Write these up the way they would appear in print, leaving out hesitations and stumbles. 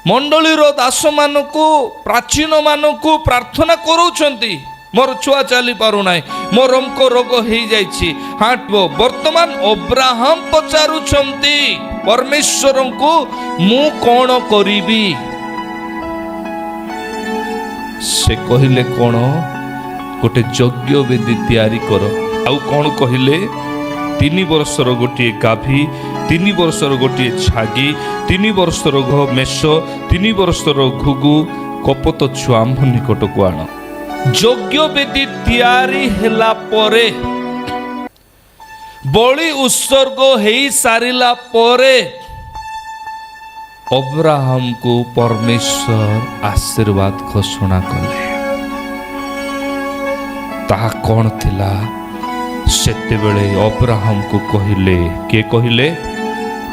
मंडलीर दास मानकु प्राचीन मानकु प्रार्थना करूछंती मोर छुआ चली पारु नाई मोर अमको रोग हो जाइछि हाटबो वर्तमान अब्राहम पचारुछंती परमेश्वर को मु कौन करिबी से कहिले कौन गोटे यज्ञ वेदी तैयारी कर आउ कौन कहिले 3 वर्षर गोटे गाभी 3 वर्षर गोटे छागी 3 वर्षर मेष 3 वर्षर घुगु कपत छुआ आम्भ निकट को आण यज्ञ वेदी तैयारी हेला परे बलि उत्सर्ग हो सारिला परे अब्राहम को परमेश्वर आशीर्वाद घोषणा कले ताहा कौन थिला सेते बेले अब्राहम को कहिले के कहिले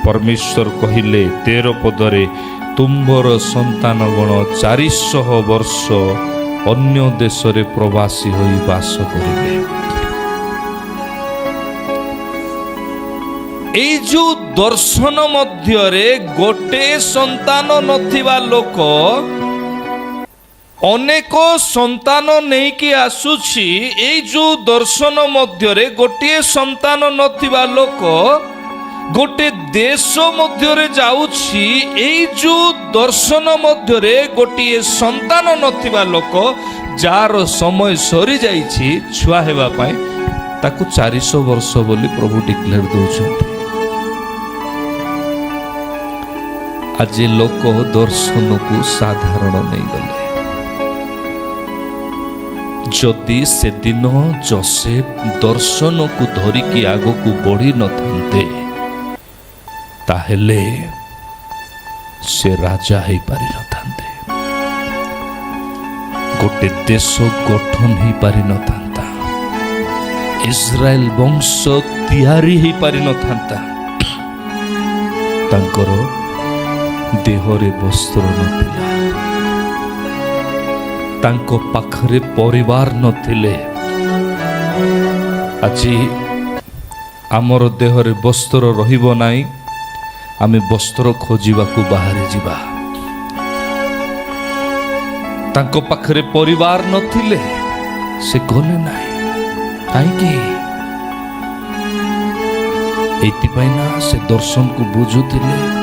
परमेश्वर कहिले 13 पदरे तुम्बर संतान गण 400 वर्ष अन्य देश रे प्रवासी होई वास करिवे ए जो दर्शन मध्य रे गोटे संतान नथिबा लोक अनेक संतान नहीं कि आसुछि ए जो दर्शन मध्य रे गोटे संतान नथिबा लोक गोटे देश मध्य रे जाउछि ए जो दर्शन मध्य रे गोटे संतान नथिबा लोक जार समय सरी जाइछि छुआ हेबा पय ताकु 400 वर्ष बोली प्रभु डिक्लेयर दउछन्ति आज लोक दर्शन को साधारण नहीं गले जदि से दिन जोसेफ दर्शन को धरिकी आगो को बढ़ी न थांते ताहेले से राजा ही पारि न थांते गोटे देश गठन ही पारि न थांता इस्राएल वंश तैयारी ही पारि न थांता तांकर देहरे वस्त्र नथिला तांको पाखरे परिवार नथिले आजी आमर देहरे वस्त्र रहिबो नाई आमे वस्त्र खोजिबा को बाहर जिबा तांको पाखरे परिवार नथिले से गले नाई काईकि एति पाइना से दर्शन को बुझुथिले